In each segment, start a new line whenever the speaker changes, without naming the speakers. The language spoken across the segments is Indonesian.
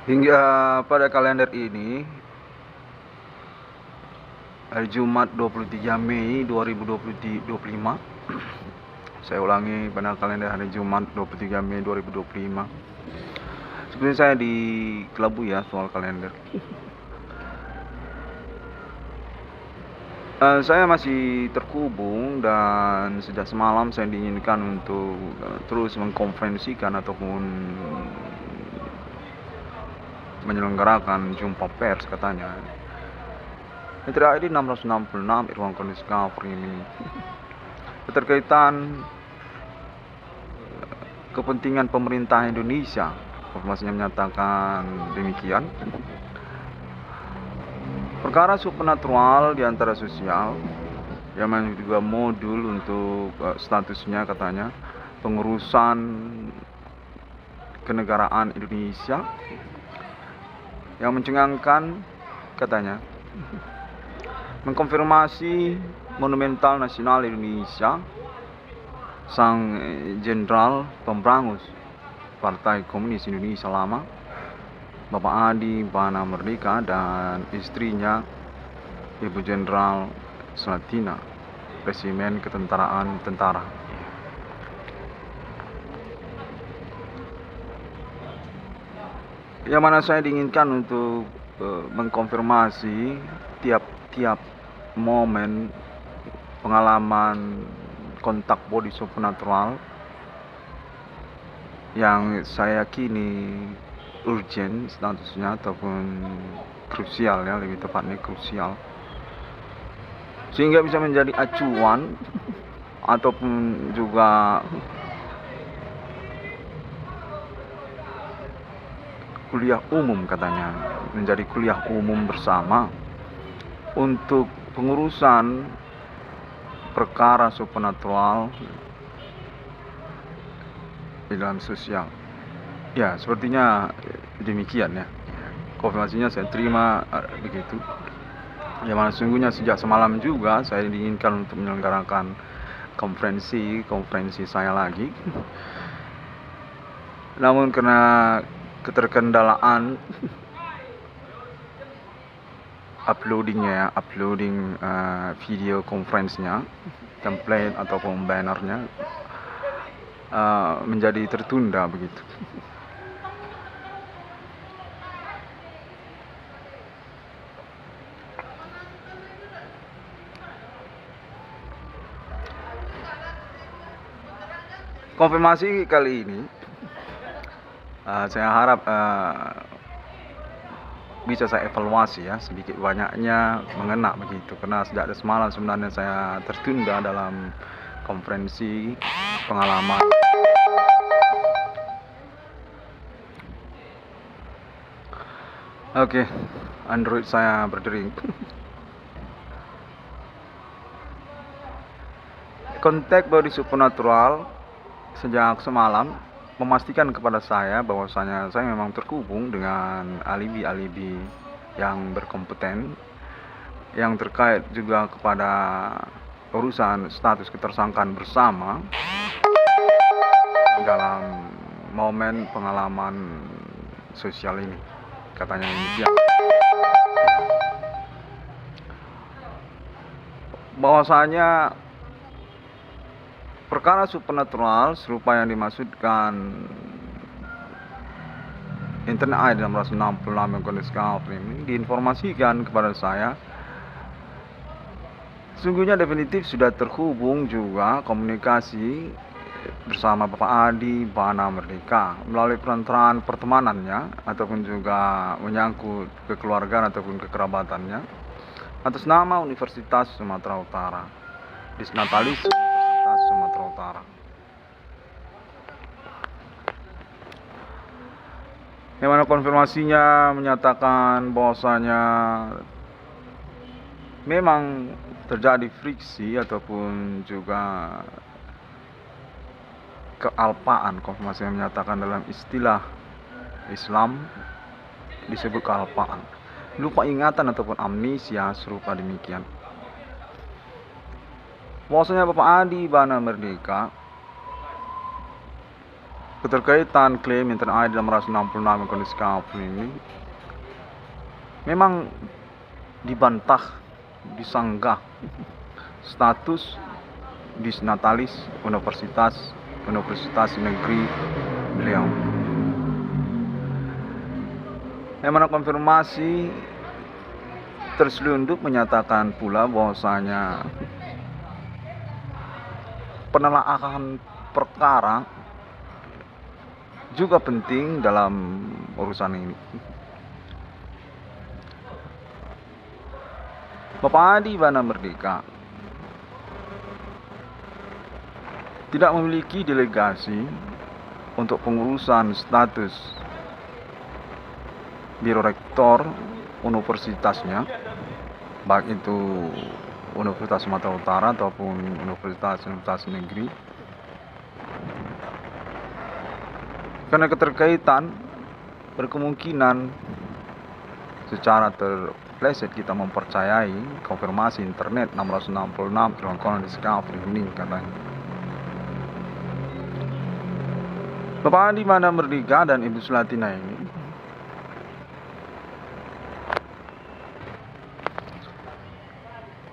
Hingga pada kalender ini, hari Jumat 23 Mei 2025, saya ulangi, pada kalender hari Jumat 23 Mei 2025. Sebenarnya saya dikelabui ya soal kalender. Saya masih terhubung dan sejak semalam saya diinginkan untuk terus mengkonferensikan ataupun menyelenggarakan jumpa pers katanya. Ini terakhir 666 Irwan Kondisi Cover ini keterkaitan kepentingan pemerintah Indonesia. Informasinya menyatakan demikian. Perkara supernatural di antara sosial yang juga modul untuk statusnya katanya pengurusan kenegaraan Indonesia yang mencengangkan katanya mengkonfirmasi monumental nasional Indonesia sang jenderal pemberangus Partai Komunis Indonesia Lama Bapak Adi Bana Merdeka dan istrinya Ibu Jenderal Slatina Resimen Ketentaraan Tentara. Yang mana saya diinginkan untuk mengkonfirmasi tiap momen pengalaman kontak body supernatural yang saya yakini urgent statusnya ataupun krusial ya, lebih tepatnya krusial, sehingga bisa menjadi acuan ataupun juga kuliah umum katanya, menjadi kuliah umum bersama untuk pengurusan perkara supernatural di dalam sosial. Ya, sepertinya demikian ya. Konfirmasinya saya terima begitu. Ya, mana sungguhnya sejak semalam juga saya diinginkan untuk menyelenggarakan konferensi saya lagi. Namun karena keterkendalaan uploading video konferensinya, template ataupun bannernya menjadi tertunda begitu. Konfirmasi kali ini saya harap bisa saya evaluasi ya, sedikit banyaknya mengena begitu, karena sejak semalam sebenarnya saya tertunda dalam konferensi pengalaman. Oke, Android saya berdering. Kontak body supernatural sejak semalam memastikan kepada saya bahwasanya saya memang terhubung dengan alibi-alibi yang berkompeten yang terkait juga kepada urusan status ketersangkaan bersama dalam momen pengalaman sosial ini, katanya demikian. Bahwasanya perkara supernatural serupa yang dimaksudkan Internet ID 666 yang kondisi ini diinformasikan kepada saya, sungguhnya definitif sudah terhubung juga komunikasi bersama Bapak Adi Bana Merdeka melalui perantaraan pertemanannya ataupun juga menyangkut kekeluargaan ataupun kekerabatannya atas nama Universitas Sumatera Utara, Disnatalis Universitas Sumatera Utara. Yang mana konfirmasinya menyatakan bahwasanya memang terjadi friksi ataupun juga kealpaan. Konfirmasi yang menyatakan dalam istilah Islam disebut kealpaan, lupa ingatan ataupun amnesia serupa demikian. Bahwasanya Bapak Adi Bana Merdeka keterkaitan klaim Internet ID 666 kondisi kapal ini memang dibantah, disanggah status disnatalis Universitas Negeri beliau. Yang mana konfirmasi terselundup menyatakan pula bahwasanya penelaahan perkara juga penting dalam urusan ini. Bapak Adi Bana Merdeka tidak memiliki delegasi untuk pengurusan status Biro Rektor universitasnya, baik itu Universitas Sumatera Utara ataupun Universitas Negeri, karena keterkaitan berkemungkinan secara terpleset kita mempercayai konfirmasi internet 666 Ilangkolan Discovery ini katanya. Bapak Adi Bana Merdeka dan Ibu Sulatina ini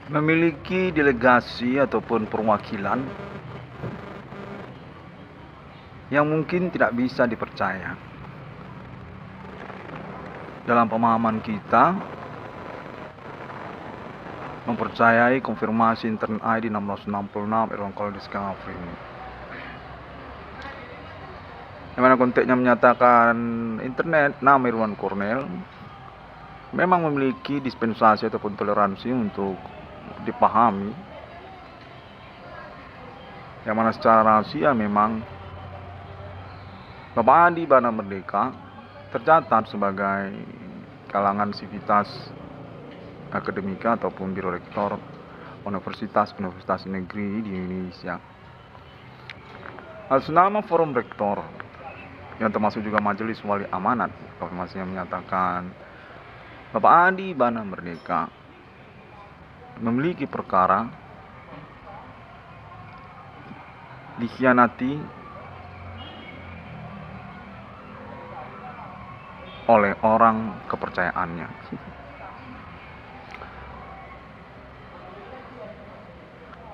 memiliki delegasi ataupun perwakilan yang mungkin tidak bisa dipercaya. Dalam pemahaman kita, mempercayai konfirmasi Internet ID 666 Ilangkolan Discovery ini. Yang mana konteksnya menyatakan internet nama Irwan Cornel memang memiliki dispensasi ataupun toleransi untuk dipahami, yang mana secara rahasia memang Bapak Adi Bana Merdeka tercatat sebagai kalangan sivitas akademika ataupun biro rektor universitas negeri di Indonesia. Atas nama forum rektor yang termasuk juga majelis wali amanat, konfirmasi yang menyatakan Bapak Adi Bana Merdeka memiliki perkara dikhianati oleh orang kepercayaannya.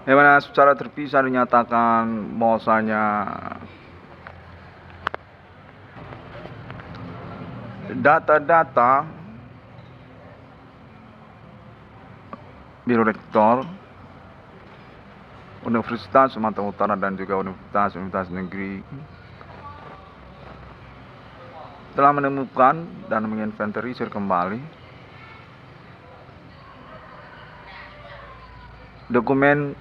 Yang mana secara terpisah dinyatakan bahwasanya data-data Biro Rektor Universitas Sumatera Utara dan juga Universitas Negeri telah menemukan dan menginventarisir kembali dokumen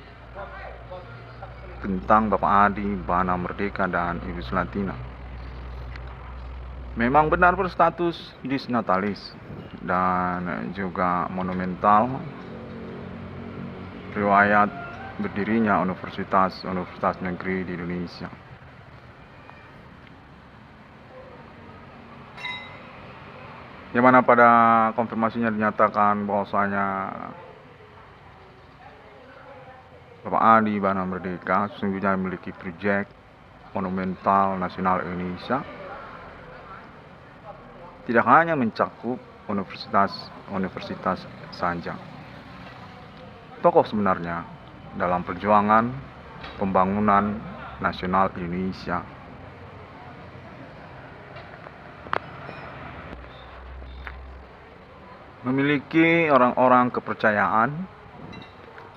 tentang Bapak Adi Bana Merdeka dan Ibu Sulatina. Memang benar berstatus disnatalis dan juga monumental riwayat berdirinya Universitas Negeri di Indonesia. Yang mana pada konfirmasinya dinyatakan bahwasanya Bapak Adi Bana Merdeka sesungguhnya memiliki proyek monumental nasional Indonesia, tidak hanya mencakup universitas saja. Tokoh sebenarnya dalam perjuangan pembangunan nasional Indonesia. Memiliki orang-orang kepercayaan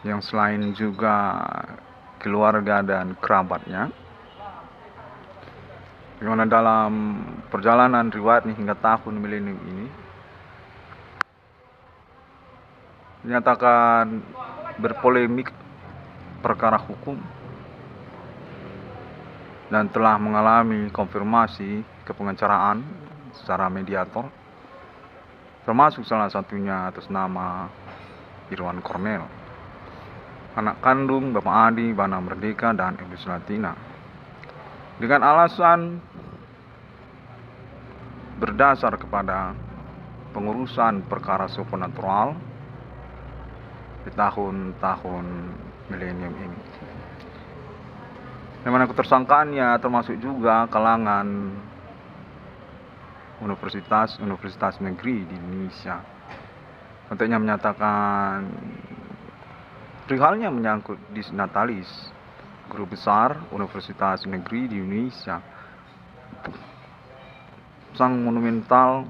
yang selain juga keluarga dan kerabatnya, di mana dalam perjalanan riwayatnya hingga tahun milenium ini dinyatakan berpolemik perkara hukum dan telah mengalami konfirmasi kepengacaraan secara mediator, termasuk salah satunya atas nama Irwan Cornel, anak kandung Bapak Adi Bana Merdeka dan Ibu Sulatina, dengan alasan berdasar kepada pengurusan perkara supernatural di tahun-tahun milenium ini. Yang mana ketersangkaannya termasuk juga kalangan universitas negeri di Indonesia. Konteksnya menyatakan perihalnya menyangkut Disnatalis, guru besar universitas negeri di Indonesia, sang monumental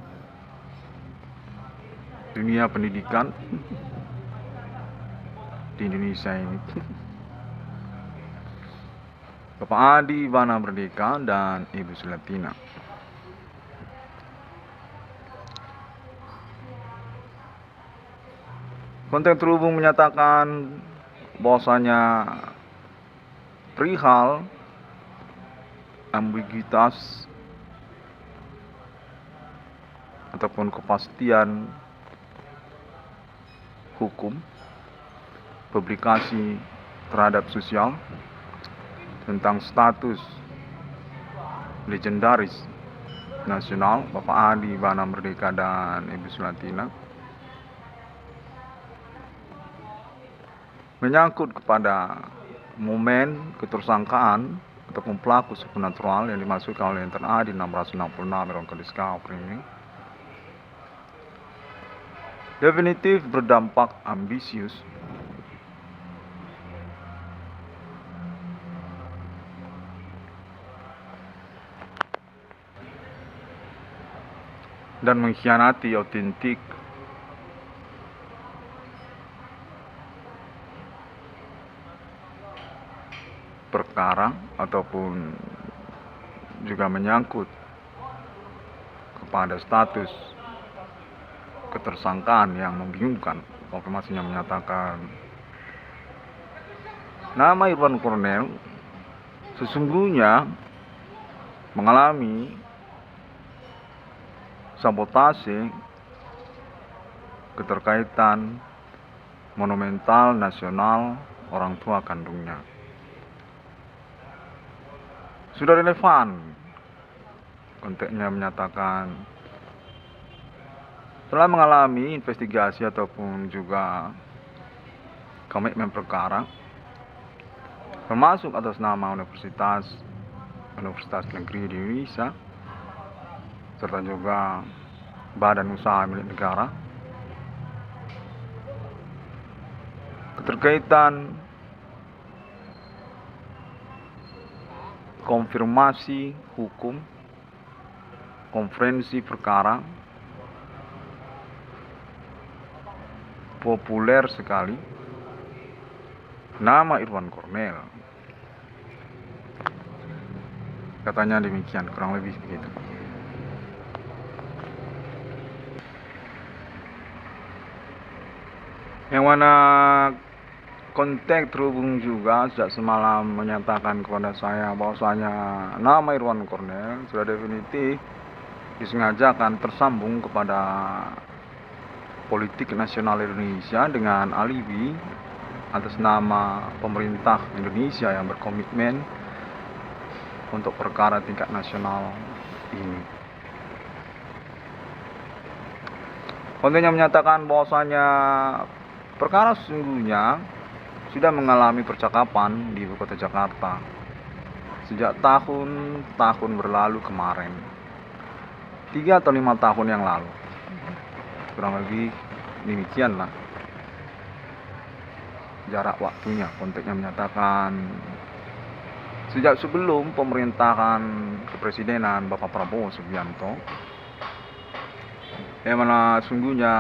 dunia pendidikan di Indonesia ini. Bapak Adi Bana Merdeka dan Ibu Sulatina. Konteks terhubung menyatakan bahwasanya perihal ambiguitas ataupun kepastian hukum publikasi terhadap sosial tentang status legendaris nasional Bapak Adi Bana Merdeka dan Ibu Sulatina menyangkut kepada momen ketersangkaan ataupun pelaku supernatural yang dimaksudkan oleh Inten Adi 666 Rongkodiska ini definitif berdampak ambisius dan mengkhianati autentik perkara ataupun juga menyangkut kepada status ketersangkaan yang membingungkan. Konfirmasinya menyatakan nama Irwan Cornel sesungguhnya mengalami sabotase keterkaitan monumental nasional orang tua kandungnya. Sudah relevan. Konteksnya menyatakan telah mengalami investigasi ataupun juga komitmen perkara termasuk atas nama Universitas Negeri di Indonesia serta juga badan usaha milik negara keterkaitan konfirmasi hukum konferensi perkara populer sekali nama Irwan Cornel, katanya demikian, kurang lebih begitu. Yang mana konteks terhubung juga sejak semalam menyatakan kepada saya bahwasanya nama Irwan Cornel sudah definitif disengajakan tersambung kepada politik nasional Indonesia dengan alibi atas nama pemerintah Indonesia yang berkomitmen untuk perkara tingkat nasional ini. Kontennya menyatakan bahwasanya perkara sesungguhnya sudah mengalami percakapan di ibu kota Jakarta sejak tahun berlalu kemarin, 3 atau 5 tahun yang lalu, kurang lebih demikianlah jarak waktunya. Konteksnya menyatakan sejak sebelum pemerintahan kepresidenan Bapak Prabowo Subianto, yang mana sungguhnya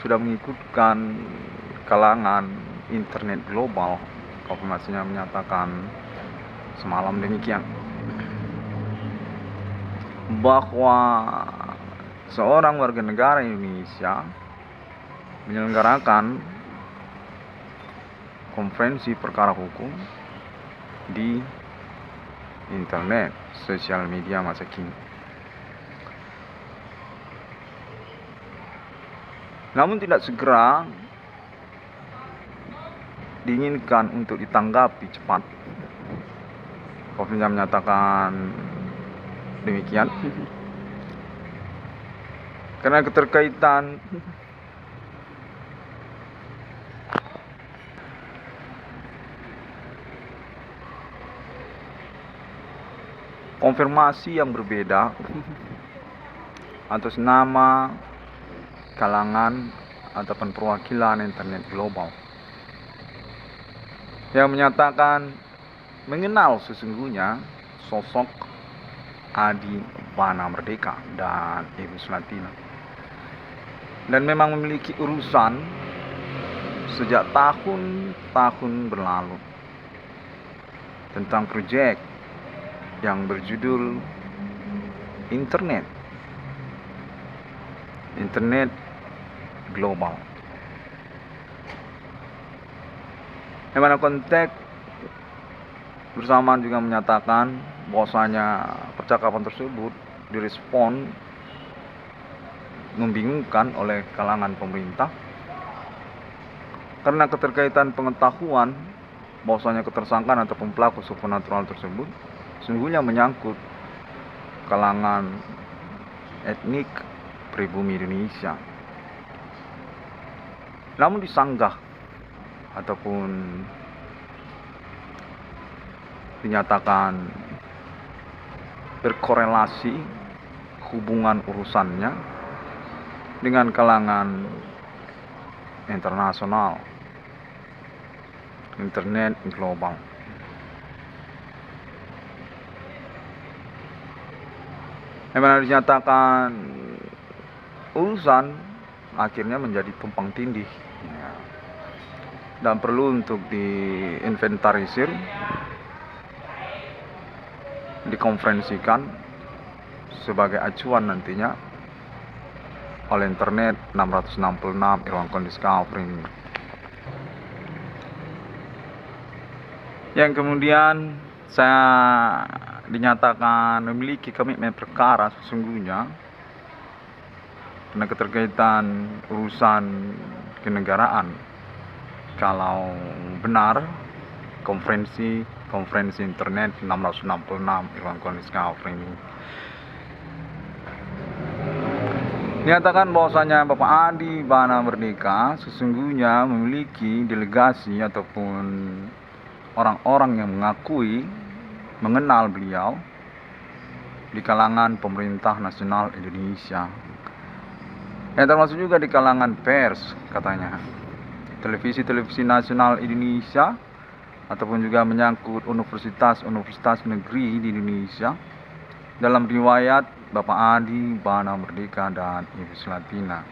sudah mengikutkan kalangan internet global. Konfirmasinya menyatakan semalam demikian bahwa seorang warga negara Indonesia menyelenggarakan konferensi perkara hukum di internet, sosial media masa kini. Namun tidak segera diinginkan untuk ditanggapi cepat. Konfirmasinya menyatakan demikian karena keterkaitan konfirmasi yang berbeda atas nama kalangan ataupun perwakilan internet global yang menyatakan mengenal sesungguhnya sosok Adi Bana Merdeka dan Ibu Selatina, dan memang memiliki urusan sejak tahun-tahun berlalu tentang proyek yang berjudul internet global. Di mana konteks bersamaan juga menyatakan bahwasanya percakapan tersebut direspon membingungkan oleh kalangan pemerintah karena keterkaitan pengetahuan bahwasanya ketersangkaan ataupun pelaku supernatural tersebut sesungguhnya menyangkut kalangan etnik pribumi Indonesia. Namun disanggah ataupun dinyatakan berkorelasi hubungan urusannya dengan kalangan internasional, internet global. Yang mana dinyatakan urusan akhirnya menjadi tumpang tindih dan perlu untuk diinventarisir, dikonferensikan sebagai acuan nantinya oleh internet 666 Irwan Discovery, yang kemudian saya dinyatakan memiliki komitmen perkara sesungguhnya karena keterkaitan urusan kenegaraan. Kalau benar konferensi internet 666 Irwan Discovery ini nyatakan bahwasanya Bapak Adi Bana Merdeka sesungguhnya memiliki delegasi ataupun orang-orang yang mengakui mengenal beliau di kalangan pemerintah nasional Indonesia, yang termasuk juga di kalangan pers, katanya televisi nasional Indonesia ataupun juga menyangkut universitas negeri di Indonesia. Dalam riwayat Bapak Adi Bana Merdeka dan Ibu Selatina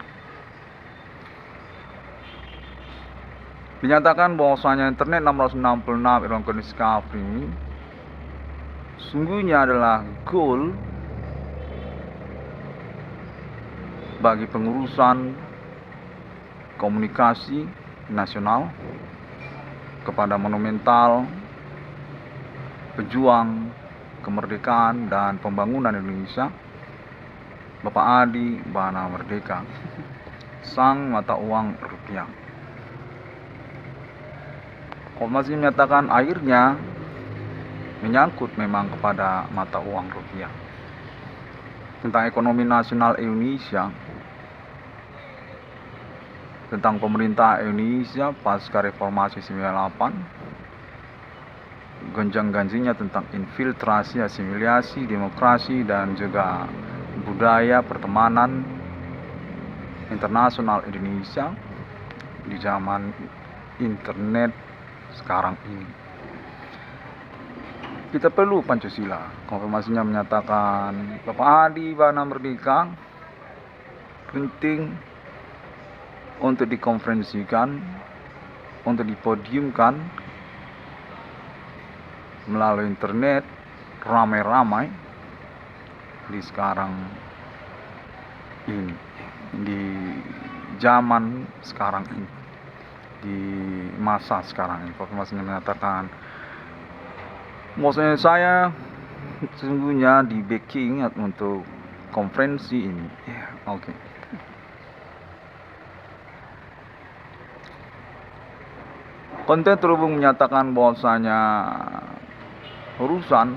dinyatakan bahwasanya internet 666 Irwan Discovery sungguhnya adalah goal bagi pengurusan komunikasi nasional kepada monumental pejuang kemerdekaan dan pembangunan Indonesia, Bapak Adi Bana Merdeka, sang mata uang rupiah. Masih menyatakan akhirnya menyangkut memang kepada mata uang rupiah, tentang ekonomi nasional Indonesia, tentang pemerintah Indonesia pasca reformasi 98, gonjang-ganjingnya tentang infiltrasi, asimilasi, demokrasi dan juga budaya pertemanan internasional Indonesia di zaman internet sekarang ini. Kita perlu Pancasila. Konfirmasinya menyatakan Bapak Adi Bana Merdeka penting untuk dikonferensikan, untuk dipodiumkan melalui internet ramai-ramai di sekarang ini, di zaman sekarang ini, di masa sekarang ini. Konfirmasinya menyatakan maksudnya saya sesungguhnya di backing untuk konferensi ini. Oke. Konten terhubung menyatakan bahwasanya urusan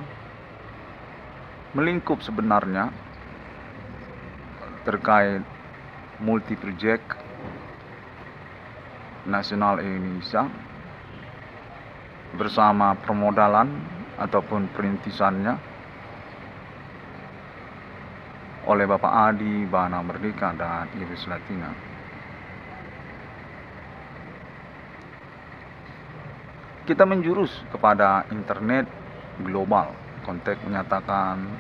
melingkup sebenarnya terkait multi project nasional Indonesia bersama permodalan ataupun perintisannya oleh Bapak Adi Bana Merdeka dan Ibu Sulatina. Kita menjurus kepada internet global. Konteks menyatakan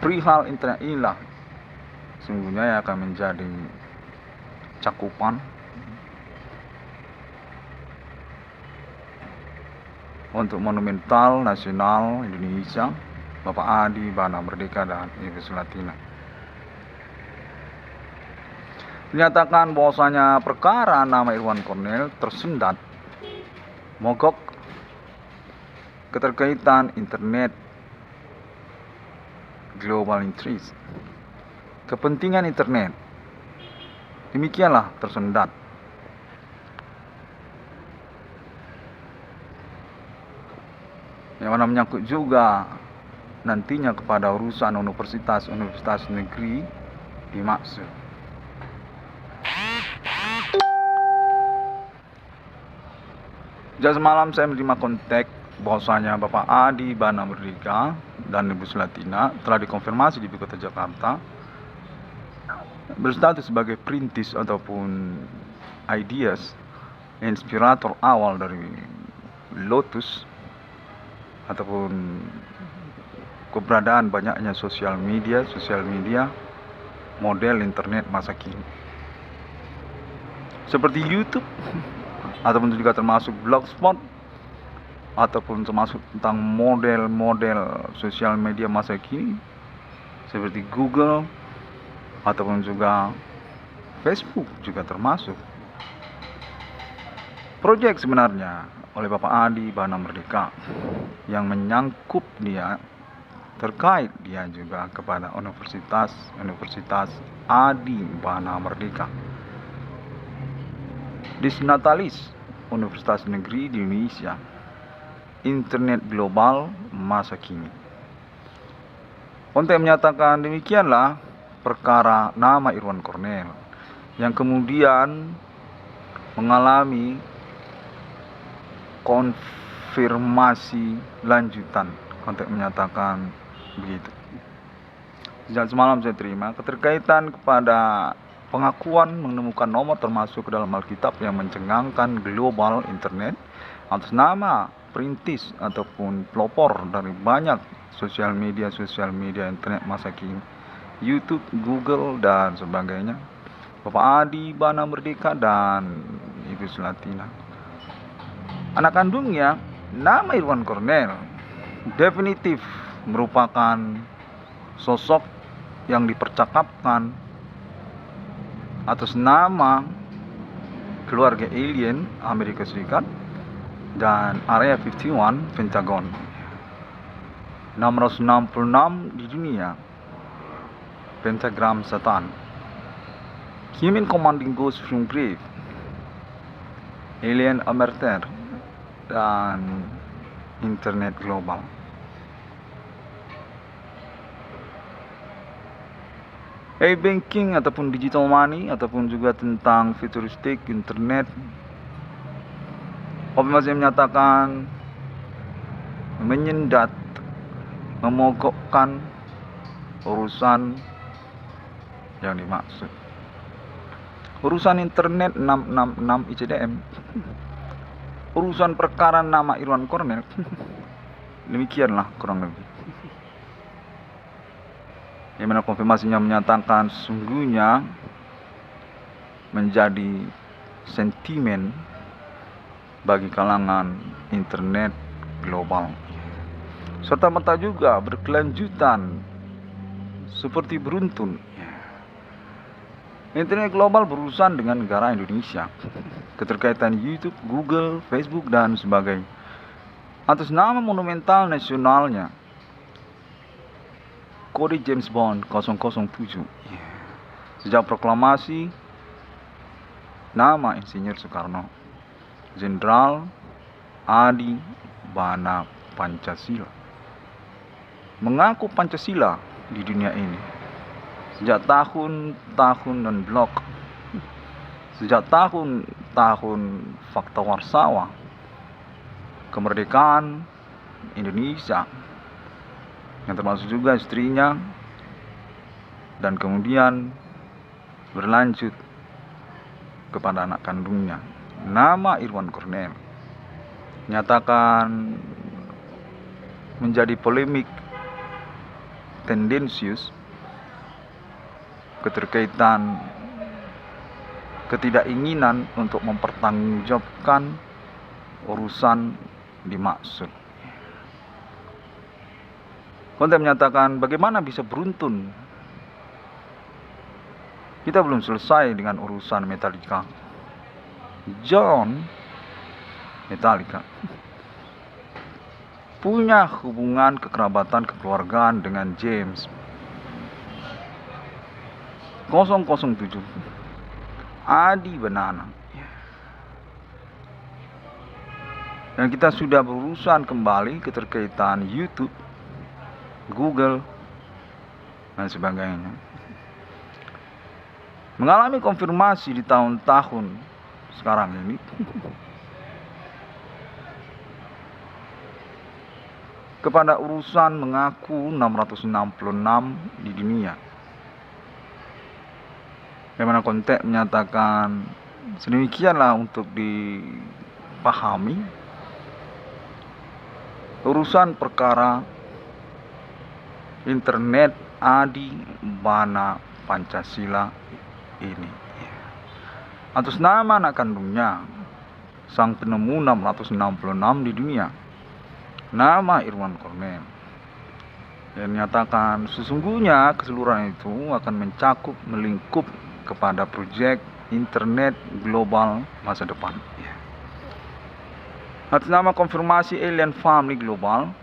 perihal internet inilah sesungguhnya yang akan menjadi cakupan untuk monumental nasional Indonesia, Bapak Adi Bana Merdeka dan Ibu Sulatina. Menyatakan bahwasanya perkara nama Irwan Cornel tersendat mogok keterkaitan internet global interest, kepentingan internet, demikianlah tersendat. Yang mana menyangkut juga nantinya kepada urusan universitas negeri dimaksud. Sejak semalam saya menerima kontak bahwasanya Bapak Adi Bana Merdeka dan Ibu Sulatina telah dikonfirmasi di Kota Jakarta berstatus sebagai perintis ataupun ideas inspirator awal dari Lotus ataupun keberadaan banyaknya sosial media model internet masa kini seperti YouTube ataupun juga termasuk blogspot ataupun termasuk tentang model-model sosial media masa kini seperti Google ataupun juga Facebook juga termasuk. Proyek sebenarnya oleh Bapak Adi Bana Merdeka yang menyangkut dia terkait dia juga kepada Universitas Adi Bana Merdeka, Disnatalis Universitas Negeri di Indonesia, internet global masa kini. Konteks menyatakan demikianlah perkara nama Irwan Cornel yang kemudian mengalami konfirmasi lanjutan. Konteks menyatakan begitu. Sejak semalam saya terima keterkaitan kepada pengakuan menemukan nomor termasuk ke dalam Alkitab yang mencengangkan global internet atas nama perintis ataupun pelopor dari banyak sosial media internet masa kini, YouTube, Google dan sebagainya, Bapak Adi Bana Merdeka dan Ibu Sulatina. Anak kandungnya nama Irwan Cornel definitif merupakan sosok yang dipercakapkan atas nama keluarga alien Amerika Serikat dan Area 51 Pentagon. 666 di dunia, pentagram Satan, Human Commanding Ghost from Grave, Alien Amerter, dan Internet Global. E-banking ataupun digital money ataupun juga tentang futuristik internet, masih menyatakan menyendat, memogokkan urusan yang dimaksud. Urusan internet 666 ICDM, urusan perkara nama Irwan Cornel. Demikianlah kurang lebih. Yang mana konfirmasinya menyatakan sesungguhnya menjadi sentimen bagi kalangan internet global, serta merta juga berkelanjutan seperti beruntun. Internet global berurusan dengan negara Indonesia, keterkaitan YouTube, Google, Facebook dan sebagainya atas nama monumental nasionalnya kode James Bond 007. Sejak proklamasi nama Insinyur Soekarno, Jenderal Adi Bana Pancasila, mengaku Pancasila di dunia ini sejak tahun-tahun dan blok, sejak tahun-tahun fakta Warsawa, kemerdekaan Indonesia, yang termasuk juga istrinya dan kemudian berlanjut kepada anak kandungnya. Nama Irwan Cornel nyatakan menjadi polemik tendensius keterkaitan ketidakinginan untuk mempertanggungjawabkan urusan dimaksud. Konten menyatakan bagaimana bisa beruntun. Kita belum selesai dengan urusan Metallica. John Metallica punya hubungan kekerabatan kekeluargaan dengan James 007 Adi Banana. Dan kita sudah berurusan kembali keterkaitan YouTube, Google, dan sebagainya. Mengalami konfirmasi di tahun-tahun sekarang ini. Kepada urusan mengaku 666 di dunia. Bagaimana konteks menyatakan sedemikianlah untuk dipahami urusan perkara internet Adi Bana Pancasila ini. Atas nama anak kandungnya, sang penemu 666 di dunia, nama Irwan Cornel, yang menyatakan sesungguhnya keseluruhan itu akan mencakup melingkup kepada proyek internet global masa depan. Atas nama konfirmasi Alien Family Global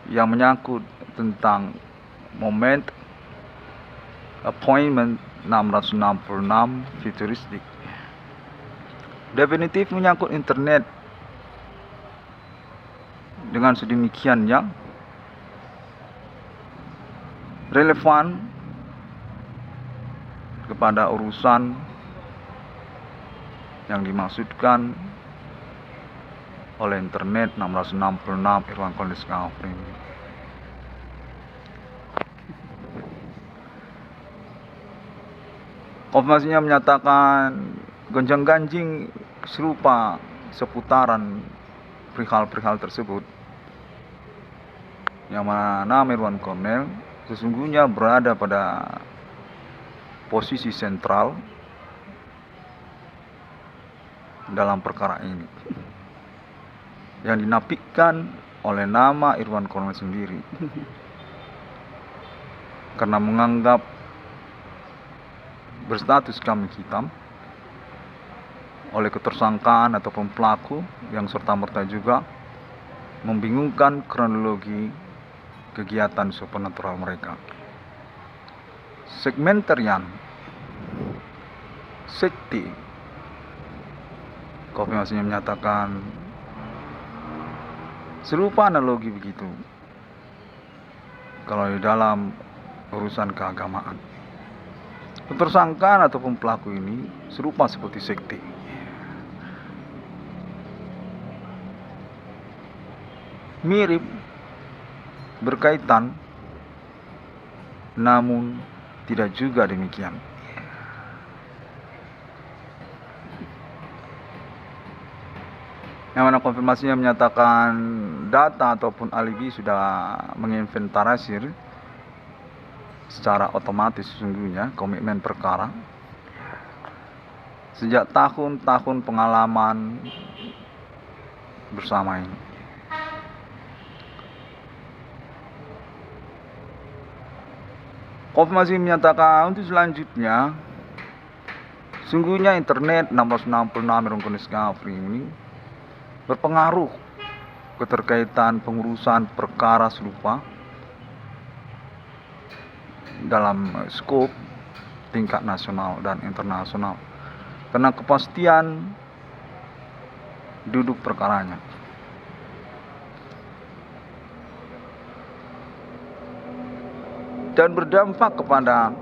yang menyangkut tentang moment appointment 666 futuristik, definitif menyangkut internet dengan sedemikiannya relevan kepada urusan yang dimaksudkan oleh internet 666 Irwan Cornel Discovery. Konfirmasinya menyatakan gonjang-ganjing serupa seputaran perihal-perihal tersebut, yang mana Irwan Cornel sesungguhnya berada pada posisi sentral dalam perkara ini, yang dinafikan oleh nama Irwan Cornel sendiri karena menganggap berstatus kambing hitam oleh ketersangkaan ataupun pelaku yang serta-merta juga membingungkan kronologi kegiatan supernatural mereka. Segmentarian sekti konfirmasinya menyatakan serupa analogi begitu kalau di dalam urusan keagamaan. Ketersangkaan ataupun pelaku ini serupa seperti sekte. Mirip, berkaitan, namun tidak juga demikian. Yang mana konfirmasinya menyatakan data ataupun alibi sudah menginventarisir secara otomatis sesungguhnya komitmen perkara sejak tahun-tahun pengalaman bersama ini. Konfirmasi menyatakan untuk selanjutnya sungguhnya internet 666 Irwan Cornel Discovery ini berpengaruh keterkaitan pengurusan perkara serupa dalam skop tingkat nasional dan internasional karena kepastian duduk perkaranya. Dan berdampak kepada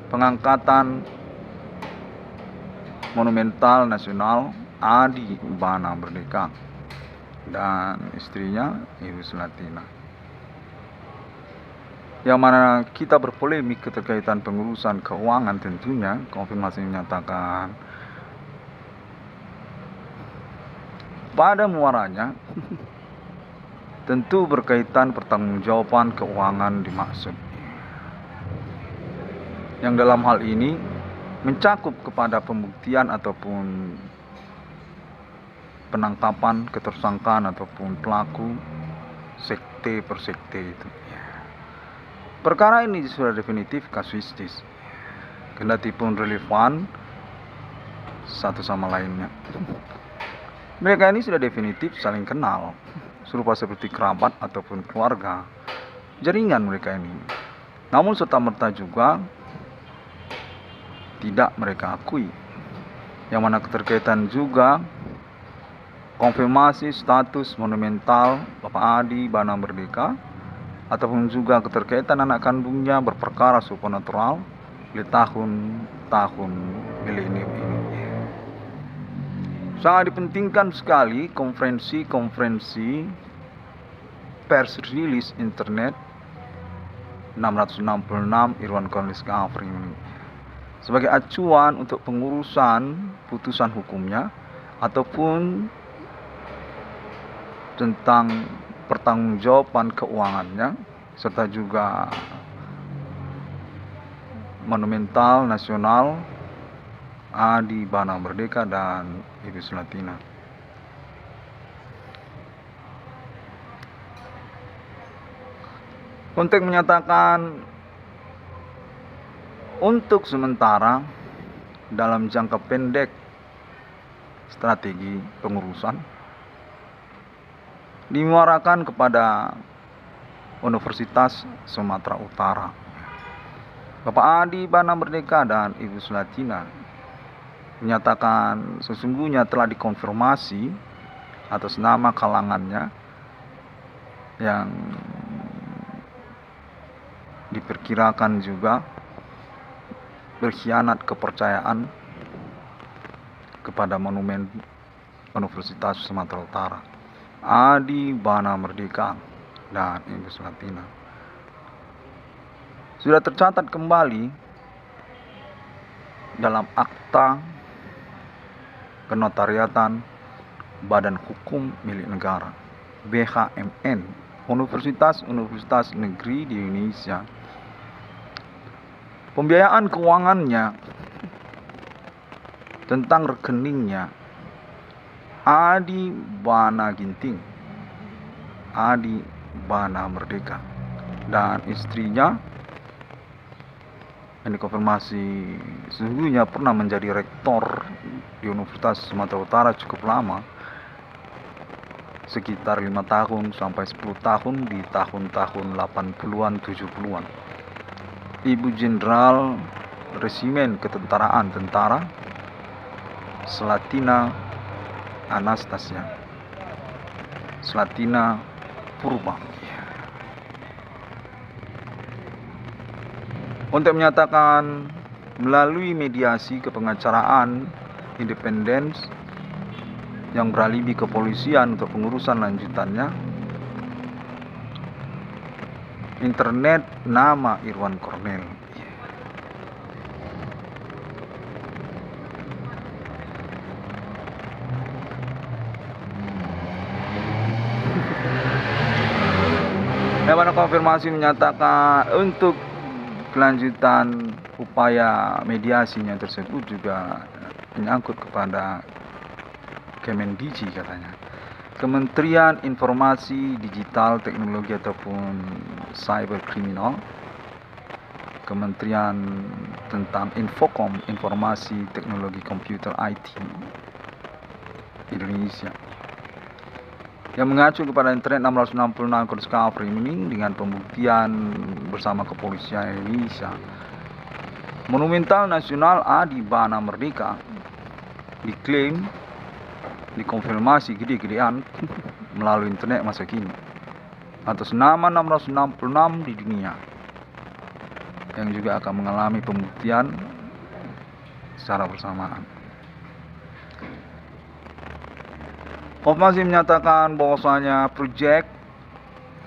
pengangkatan monumental nasional Adi Bana Merdeka dan istrinya Ibu Selatina. yang mana kita berpolemik keterkaitan pengurusan keuangan. Tentunya konfirmasi menyatakan pada muaranya tentu berkaitan pertanggungjawaban keuangan dimaksud, yang dalam hal ini mencakup kepada pembuktian ataupun penangkapan ketersangkaan ataupun pelaku sekte per sekte itu. Perkara ini sudah definitif kasuistis, kendati pun relevan satu sama lainnya. Mereka ini sudah definitif saling kenal, serupa seperti kerabat ataupun keluarga, jaringan mereka ini. Namun serta-merta juga tidak mereka akui, yang mana keterkaitan juga konfirmasi status monumental Bapak Adi Bana Merdeka ataupun juga keterkaitan anak kandungnya berperkara supernatural di tahun-tahun milenium ini. Sangat dipentingkan sekali konferensi pers rilis internet 666 Irwan Cornelis Gafri ini sebagai acuan untuk pengurusan putusan hukumnya ataupun tentang pertanggungjawaban keuangannya, serta juga monumental nasional Adi Bana Merdeka dan Ibu Sulatina. Konteks menyatakan untuk sementara dalam jangka pendek strategi pengurusan dimuarakan kepada Universitas Sumatera Utara. Bapak Adi Bana Merdeka dan Ibu Sulatina menyatakan sesungguhnya telah dikonfirmasi atas nama kalangannya yang diperkirakan juga berkhianat kepercayaan kepada monumen Universitas Sumatera Utara, Adi Bana Merdeka dan Ibu Sulatina. Sudah tercatat kembali dalam akta kenotariatan Badan Hukum Milik Negara BHMN Universitas Negeri di Indonesia. Pembiayaan keuangannya tentang rekeningnya Adi Bana Ginting, Adi Bana Merdeka dan istrinya yang dikonfirmasi sesungguhnya pernah menjadi rektor di Universitas Sumatera Utara cukup lama, sekitar 5 tahun sampai 10 tahun di tahun-tahun 80-an 70-an. Ibu Jenderal Resimen Ketentaraan Tentara Selatina Anastasia Selatina Purba. Untuk menyatakan melalui mediasi kepengacaraan independen yang beralibi kepolisian untuk pengurusan lanjutannya, internet nama Irwan Cornel. Yang mana konfirmasi menyatakan untuk kelanjutan upaya mediasinya tersebut juga menyangkut kepada Kemendigi katanya, Kementerian Informasi Digital Teknologi ataupun Cyber Criminal, Kementerian tentang Infokom Informasi Teknologi Komputer IT Indonesia, yang mengacu kepada internet 666 Cornelis Gafri ini dengan pembuktian bersama kepolisian Indonesia. Monumental Nasional Adi Bana Merdeka diklaim dikonfirmasi gede-gedean melalui internet masa kini atas nama 666 di dunia, yang juga akan mengalami pembuktian secara bersamaan. Konfirmasi menyatakan bahwasanya proyek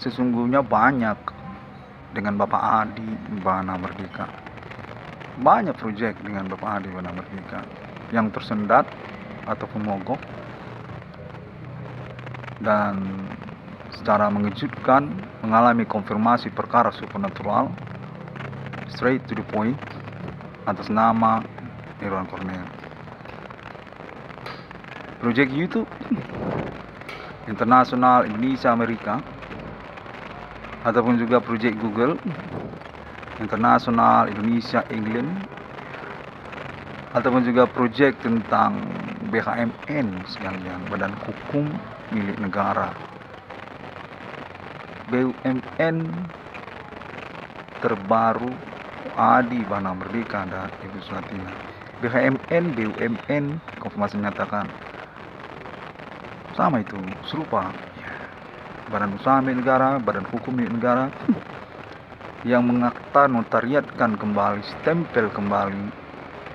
sesungguhnya banyak dengan Bapak Adi Bana Merdeka. Banyak proyek dengan Bapak Adi Bana Merdeka yang tersendat ataupun mogok, dan secara mengejutkan mengalami konfirmasi perkara supernatural straight to the point atas nama Irwan Cornel. Proyek YouTube Internasional Indonesia Amerika ataupun juga proyek Google Internasional Indonesia England ataupun juga proyek tentang BHMN sekalian, Badan Hukum Milik Negara. BUMN terbaru Adi Bana Merdeka dan Ibu Sulatina. BUMN konfirmasi menyatakan sama itu, serupa. Badan Usaha Milik Negara, Badan Hukum Milik Negara yang mengakta notariatkan kembali, stempel kembali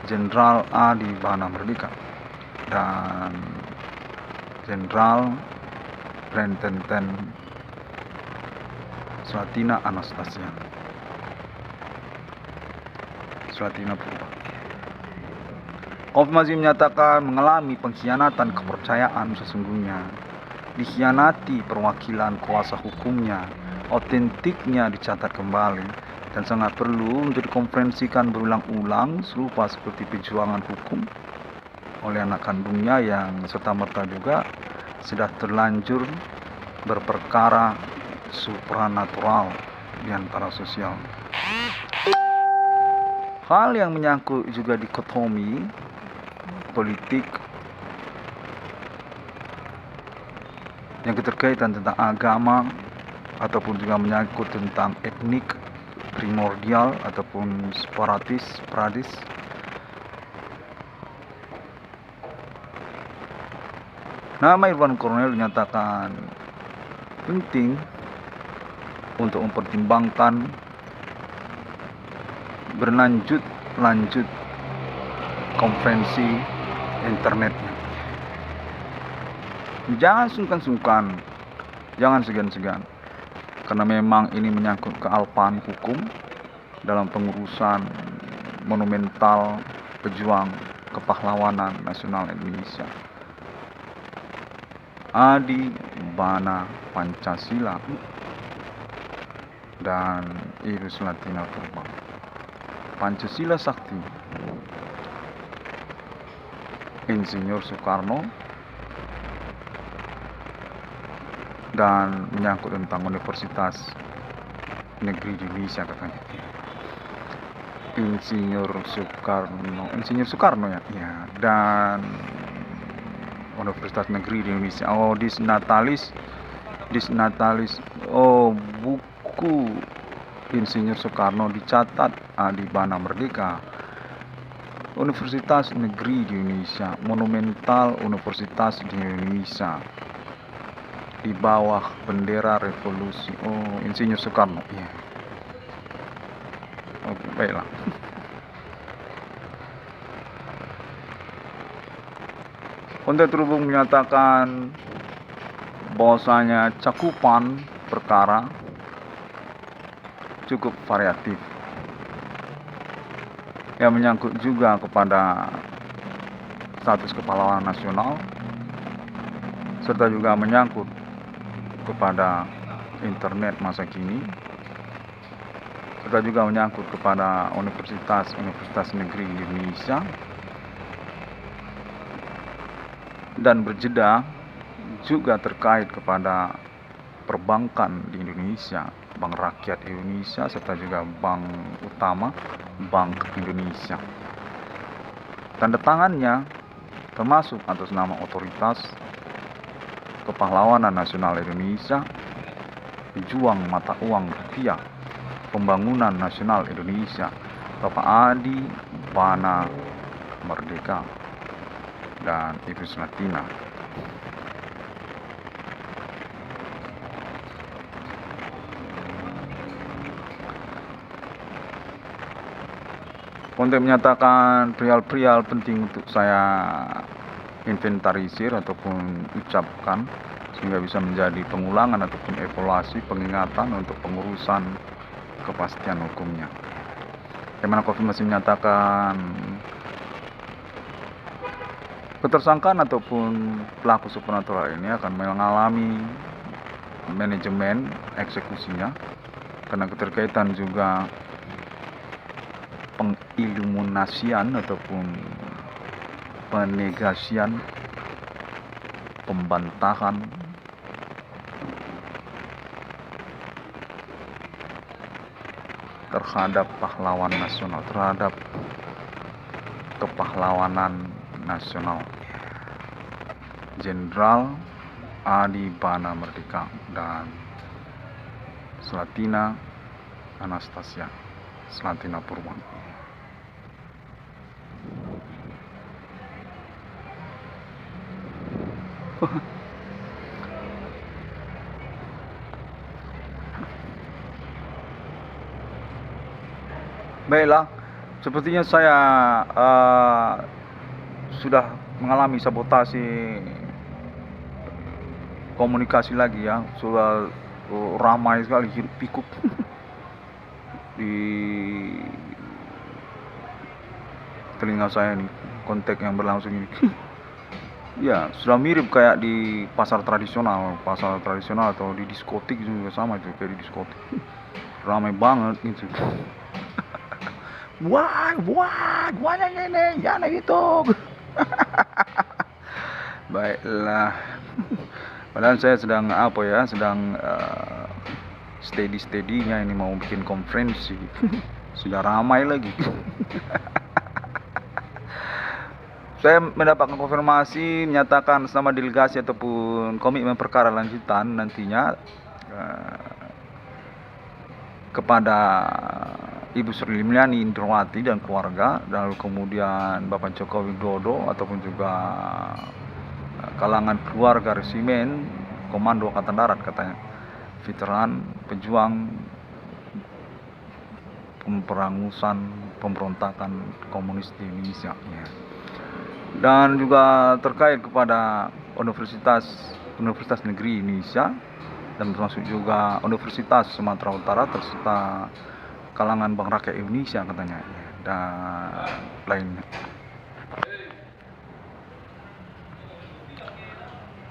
Jenderal Adi Bana Merdeka dan Jenderal Rententen Sulatina Anastasia Sulatina Purba. Konfirmasi menyatakan mengalami pengkhianatan kepercayaan sesungguhnya, dikhianati perwakilan kuasa hukumnya, otentiknya dicatat kembali, dan sangat perlu untuk dikonferensikan berulang-ulang serupa seperti perjuangan hukum oleh anak kandungnya yang serta-merta juga sudah terlanjur berperkara supranatural di antara sosial. Hal yang menyangkut juga dikotomi politik yang keterkaitan tentang agama ataupun juga menyangkut tentang etnik primordial ataupun separatis. Nama Irwan Cornel dinyatakan penting untuk mempertimbangkan berlanjut konferensi internetnya. Jangan sungkan-sungkan, jangan segan-segan, karena memang ini menyangkut kealpaan hukum dalam pengurusan monumental pejuang kepahlawanan nasional Indonesia, Adi Bana Pancasila dan Ibu Sulatina Purba. Pancasila Sakti, Insinyur Soekarno, dan menyangkut tentang Universitas Negeri di Indonesia katanya. Insinyur Soekarno ya, dan Universitas Negeri di Indonesia. Disnatalis. Buku Insinyur Soekarno dicatat Adi Bana Merdeka. Universitas Negeri di Indonesia, monumental Universitas di Indonesia, di bawah bendera revolusi. Insinyur Soekarno. Iya. Oke, baiklah. Konten terhubung menyatakan bahwasanya cakupan perkara cukup variatif, yang menyangkut juga kepada status kepahlawanan nasional, serta juga menyangkut kepada internet masa kini, serta juga menyangkut kepada Universitas Negeri Indonesia, dan berjeda juga terkait kepada perbankan di Indonesia, Bank Rakyat Indonesia, serta juga Bank Utama, Bank Indonesia. Tanda tangannya termasuk atas nama Otoritas Kepahlawanan Nasional Indonesia, Pejuang Mata Uang Rupiah, Pembangunan Nasional Indonesia, Bapak Adi Bana Merdeka dan Ibu Sulatina. Untuk menyatakan perihal penting untuk saya inventarisir ataupun ucapkan, sehingga bisa menjadi pengulangan ataupun evaluasi pengingatan untuk pengurusan kepastian hukumnya. Kemenko masih menyatakan ketersangkaan ataupun pelaku supernatural ini akan mengalami manajemen eksekusinya karena keterkaitan juga pengiluminasian ataupun penegasian, pembantahan terhadap pahlawan nasional, terhadap kepahlawanan nasional Jenderal Adi Bana Merdeka dan Slatina Anastasia Slatina Purwan. Baiklah, sepertinya saya sudah mengalami sabotase komunikasi lagi ya. Sudah ramai sekali hiruk pikuk di telinga saya nih, kontak yang berlangsung ini. Ya, sudah mirip kayak di pasar tradisional atau di diskotik juga sama juga kayak di diskotik. Ramai banget gitu. Wah, ini, jangan gitu. Baiklah. Padahal saya sedang steady-steadynya ini mau bikin konferensi. Sudah ramai lagi. Saya mendapatkan konfirmasi menyatakan selama delegasi ataupun komitmen perkara lanjutan nantinya kepada Ibu Sri Mulyani Indrawati dan keluarga, lalu kemudian Bapak Joko Widodo ataupun juga kalangan keluarga resimen Komando Angkatan Darat katanya, veteran pejuang pemberangusan pemberontakan komunis di Indonesia ya. Dan juga terkait kepada Universitas Negeri Indonesia dan termasuk juga Universitas Sumatera Utara serta kalangan Bank Rakyat Indonesia katanya ya, dan lainnya.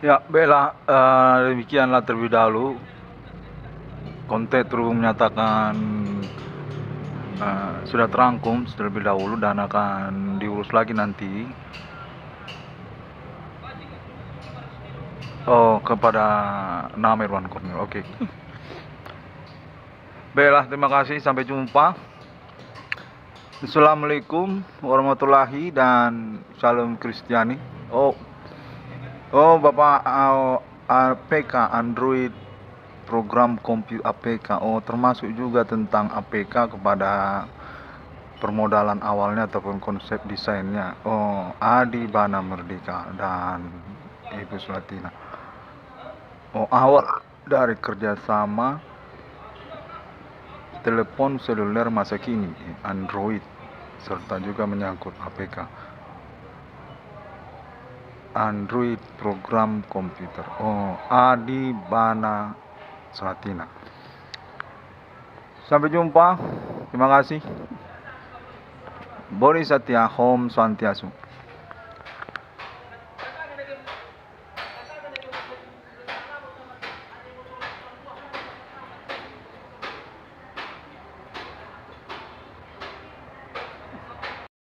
Ya, baiklah, demikianlah terlebih dahulu. Konten terus menyatakan sudah terangkum terlebih dahulu dan akan diurus lagi nanti. Kepada nama Irwan Kornel. Oke. Baiklah, terima kasih, sampai jumpa. Assalamualaikum warahmatullahi dan salam Kristiani. Bapak APK Android program komputer APK. Termasuk juga tentang APK kepada permodalan awalnya ataupun konsep desainnya. Adi Bana Merdeka dan Ibu Slatina. Awal dari kerjasama telepon seluler masa kini Android serta juga menyangkut APK Android program komputer. Adi Bana Slatina. Sampai jumpa. Terima kasih. Bodhisattva Om Swantiastu.